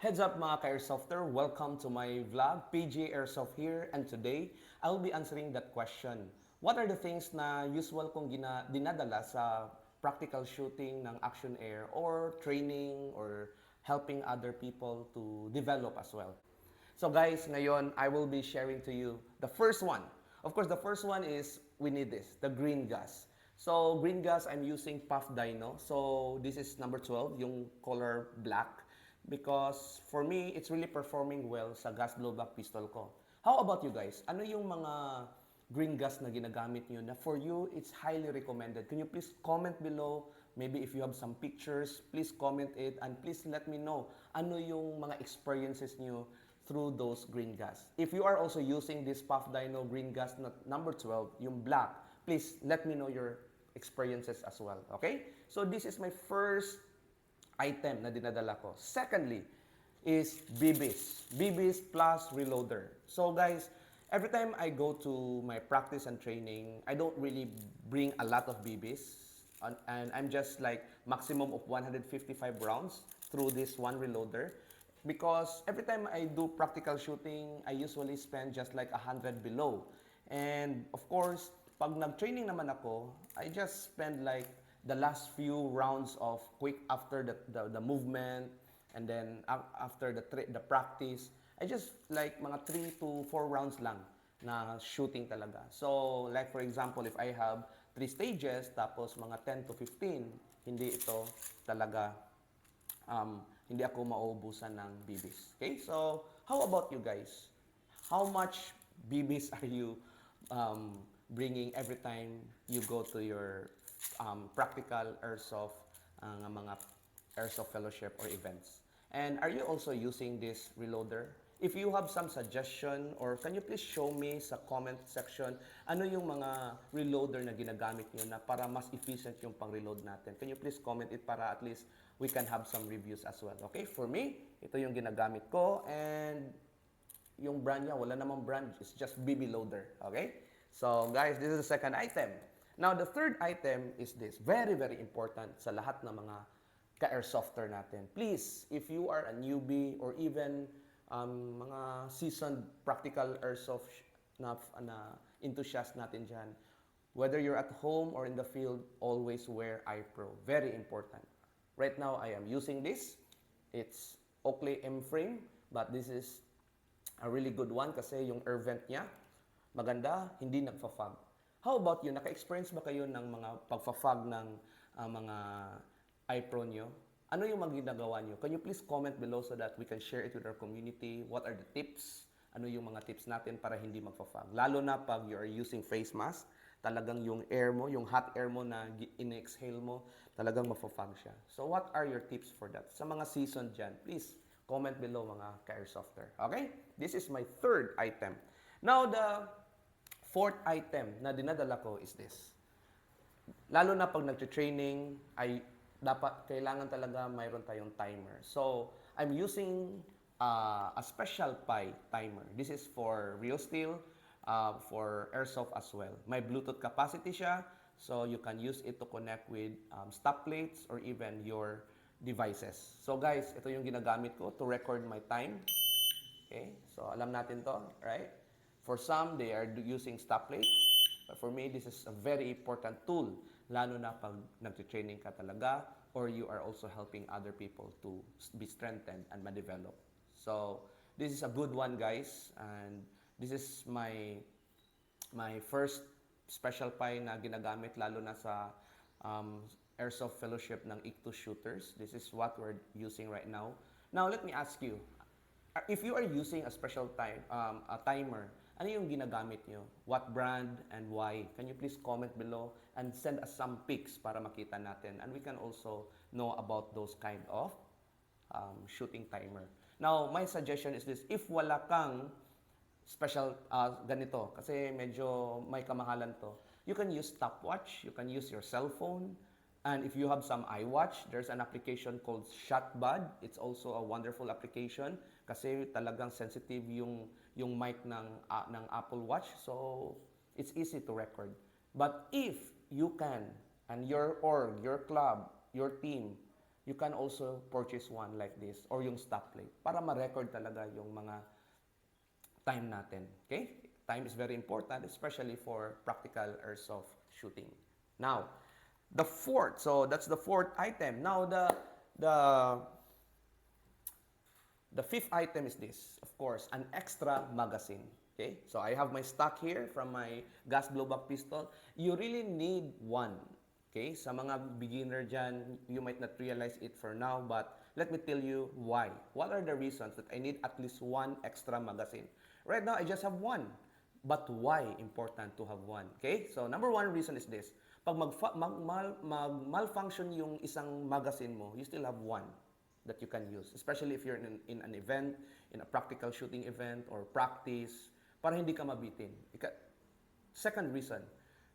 Heads up mga ka-Airsofter, welcome to my vlog, PJ Airsoft here, and today, I'll be answering that question. What are the things na usual kong dinadala sa practical shooting ng Action Air or training or helping other people to develop as well? So guys, ngayon, I will be sharing to you the first one. Of course, the first one is, we need this, the green gas. So, green gas, I'm using Puff Dino. So, this is number 12, yung color black. Because for me, it's really performing well sa gas blowback pistol ko. How about you guys? Ano yung mga green gas na ginagamit nyo na for you, it's highly recommended? Can you please comment below? Maybe if you have some pictures, please comment it and please let me know ano yung mga experiences nyo through those green gas. If you are also using this Puff Dino green gas na number 12, yung black, please let me know your experiences as well. Okay? So this is my first item na dinadala ko. Secondly, is BBs. BBs plus reloader. So guys, every time I go to my practice and training, I don't really bring a lot of BBs. And I'm just like maximum of 155 rounds through this one reloader. Because every time I do practical shooting, I usually spend just like 100 below. And of course, pag nag-training naman ako, I just spend like the last few rounds of quick after the movement and then after the practice, I just like mga 3 to 4 rounds lang na shooting talaga. So like for example, if I have 3 stages tapos mga 10 to 15, hindi ito talaga hindi ako mauubusan ng BBs. Okay? So how about you guys? How much BBs are you bringing every time you go to your practical airsoft mga airsoft fellowship or events? And are you also using this reloader? If you have some suggestion or can you please show me sa comment section ano yung mga reloader na ginagamit nyo na para mas efficient yung pang-reload natin? Can you please comment it para at least we can have some reviews as well? Okay? For me, ito yung ginagamit ko and yung brand niya, wala namang brand. It's just BB loader. Okay? So guys, this is the second item. Now, the third item is this. Very, very important sa lahat ng mga ka-airsofter natin. Please, if you are a newbie or even mga seasoned practical airsoft na enthusiast natin dyan, whether you're at home or in the field, always wear iPro. Very important. Right now, I am using this. It's Oakley M-frame, but this is a really good one kasi yung air vent niya, maganda, hindi nagfa-fog. How about you? Naka-experience ba kayo ng mga pagfa-fog ng mga iPro nyo? Ano yung mga ginagawa nyo? Can you please comment below so that we can share it with our community? What are the tips? Ano yung mga tips natin para hindi magfa-fog? Lalo na pag you are using face mask, talagang yung air mo, yung hot air mo na in-exhale mo, talagang magfa-fog siya. So what are your tips for that? Sa mga seasoned dyan, please comment below mga ka-airsofter. Okay? This is my third item. Now, the fourth item na dinadala ko is this. Lalo na pag nag-training, ay kailangan talaga mayroon tayong timer. So, I'm using a special Pi timer. This is for real steel, for airsoft as well. May Bluetooth capacity siya, so you can use it to connect with stop plates or even your devices. So guys, ito yung ginagamit ko to record my time. Okay? So, alam natin to, right? For some, they are using stop plate. But for me, this is a very important tool, lalo na pag nag-training ka talaga or you are also helping other people to be strengthened and ma-develop. So, this is a good one, guys. And this is my first special Pi na ginagamit lalo na sa Airsoft Fellowship ng ICTU Shooters. This is what we're using right now. Now, let me ask you, if you are using a special a timer, ano yung ginagamit nyo? What brand and why? Can you please comment below and send us some pics para makita natin? And we can also know about those kind of shooting timer. Now, my suggestion is this. If wala kang special ganito, kasi medyo may kamahalan to, you can use stopwatch, you can use your cell phone, and if you have some iWatch, there's an application called ShotBud. It's also a wonderful application kasi talagang sensitive yung mic ng Apple Watch. So, it's easy to record. But if you can, and your org, your club, your team you can also purchase one like this or yung stop plate para ma-record talaga yung mga time natin. Okay? Time is very important, especially for practical airsoft shooting. Now, the fourth, so that's the fourth item. Now, the the fifth item is this, of course, an extra magazine. Okay? So I have my stock here from my gas blowback pistol. You really need one. Okay? Sa mga beginner dyan, you might not realize it for now, but let me tell you why. What are the reasons that I need at least one extra magazine? Right now, I just have one. But why important to have one? Okay? So number one reason is this. Pag malfunction yung isang magazine mo, you still have one that you can use. Especially if you're in an event, in a practical shooting event or practice, para hindi ka mabitin. Second reason,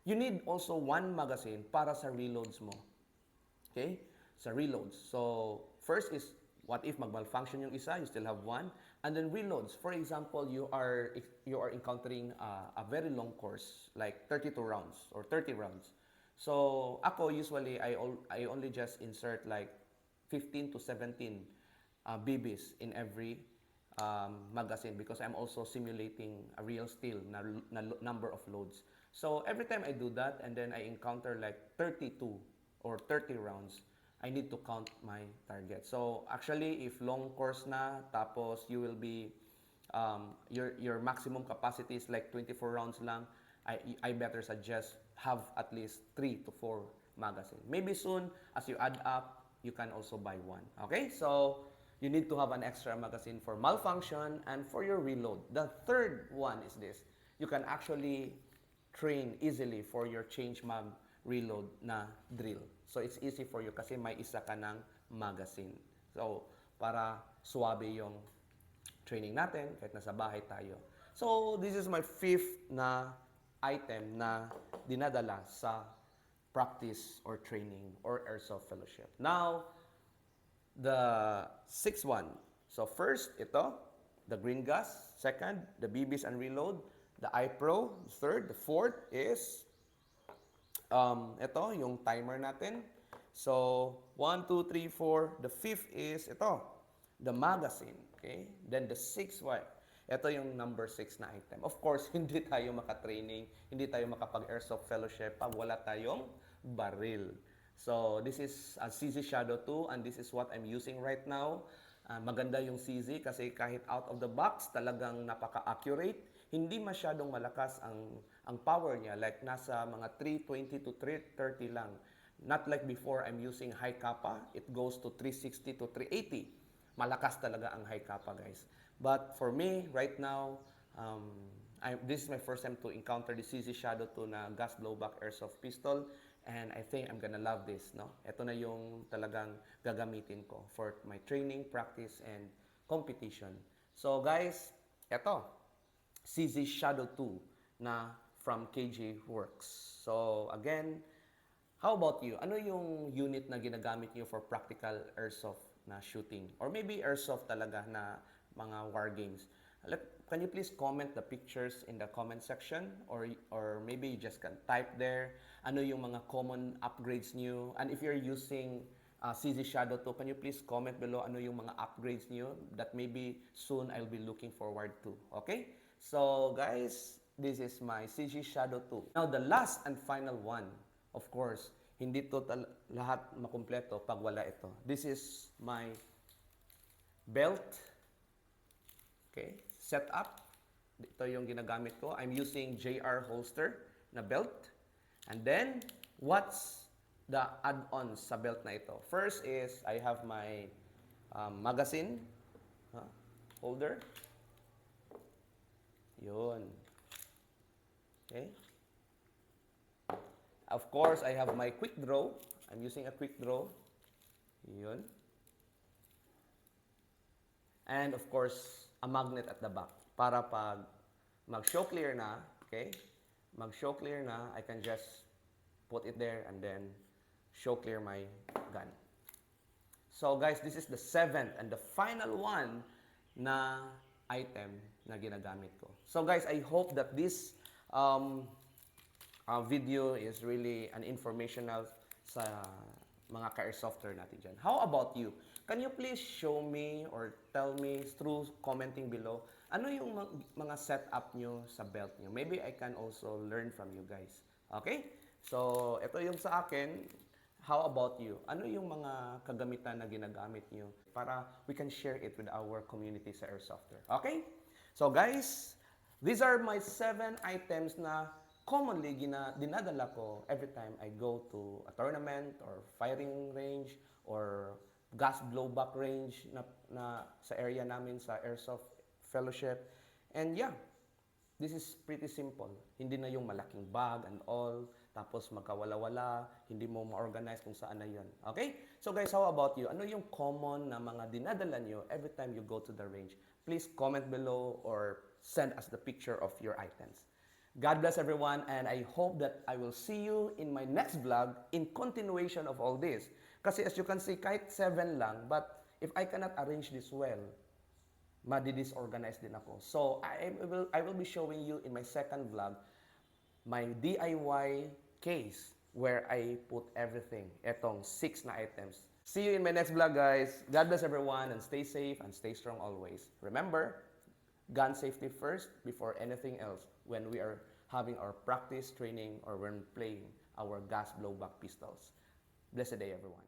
you need also one magazine para sa reloads mo. Okay? Sa reloads. So, first is, what if malfunction yung isa, you still have one. And then reloads. For example, you are encountering a very long course, like 32 rounds or 30 rounds. So, ako usually, I only just insert like 15 to 17 BBs in every magazine because I'm also simulating a real steel na number of loads. So every time I do that and then I encounter like 32 or 30 rounds, I need to count my target. So actually, if long course na, tapos you will be, your maximum capacity is like 24 rounds lang, I better suggest have at least 3 to 4 magazine. Maybe soon, as you add up, you can also buy one. Okay? So, you need to have an extra magazine for malfunction and for your reload. The third one is this. You can actually train easily for your change mag reload na drill. So, it's easy for you kasi may isa ka ng magazine. So, para suwabe yung training natin kahit nasa bahay tayo. So, this is my fifth na item na dinadala sa practice or training or airsoft fellowship. Now, the sixth one. So first, ito, the green gas. Second, the BBs and reload. The iPro. Third, the fourth is, ito, yung timer natin. So, 1, 2, 3, 4. The fifth is, ito, the magazine. Okay? Then the sixth one. Ito yung number 6 na item. Of course, hindi tayo makatraining, hindi tayo makapag-airsoft fellowship pag wala tayong baril. So, this is a CZ Shadow 2 and this is what I'm using right now. Maganda yung CZ kasi kahit out of the box, talagang napaka-accurate. Hindi masyadong malakas ang power niya. Like nasa mga 320 to 330 lang. Not like before, I'm using high kappa. It goes to 360 to 380. Malakas talaga ang high kappa, guys. But for me, right now, this is my first time to encounter the CZ Shadow 2 na gas blowback airsoft pistol. And I think I'm gonna love this, no? Ito na yung talagang gagamitin ko for my training, practice, and competition. So guys, ito, CZ Shadow 2 na from KJ Works. So again, how about you? Ano yung unit na ginagamit niyo for practical airsoft na shooting? Or maybe airsoft talaga na mga war games. Can you please comment the pictures in the comment section? Or maybe you just can type there. Ano yung mga common upgrades niyo? And if you're using CZ Shadow 2, can you please comment below ano yung mga upgrades niyo that maybe soon I'll be looking forward to. Okay? So guys, this is my CZ Shadow 2. Now the last and final one, of course, hindi to lahat makumpleto pag wala ito. This is my belt. Okay, setup. Ito yung ginagamit ko. I'm using JR holster na belt. And then, what's the add-ons sa belt na ito? First is, I have my magazine holder. Yun. Okay. Of course, I have my quick draw. I'm using a quick draw. Yun. And of course, a magnet at the back para pag mag-show clear na, okay? Mag-show clear na, I can just put it there and then show clear my gun. So guys, this is the seventh and the final one na item na ginagamit ko. So guys, I hope that this video is really an informational sa mga ka-airsofter natin dyan. How about you? Can you please show me or tell me through commenting below, ano yung mga setup nyo sa belt nyo? Maybe I can also learn from you guys. Okay? So, ito yung sa akin. How about you? Ano yung mga kagamitan na ginagamit nyo para we can share it with our community sa Airsofter? Okay? So guys, these are my 7 items na commonly dinadala ko every time I go to a tournament or firing range or gas blowback range na sa area namin sa Airsoft Fellowship. And yeah, this is pretty simple. Hindi na yung malaking bag and all, tapos magkawala-wala, hindi mo ma-organize kung saan na yun. Okay? So guys, how about you? Ano yung common na mga dinadala nyo every time you go to the range? Please comment below or send us the picture of your items. God bless everyone, and I hope that I will see you in my next vlog in continuation of all this. Kasi as you can see, kahit 7 lang, but if I cannot arrange this well, madi-disorganize din ako. So, I will be showing you in my second vlog my DIY case where I put everything. Etong 6 na items. See you in my next vlog, guys. God bless everyone and stay safe and stay strong always. Remember, gun safety first before anything else when we are having our practice training or when playing our gas blowback pistols. Blessed day, everyone.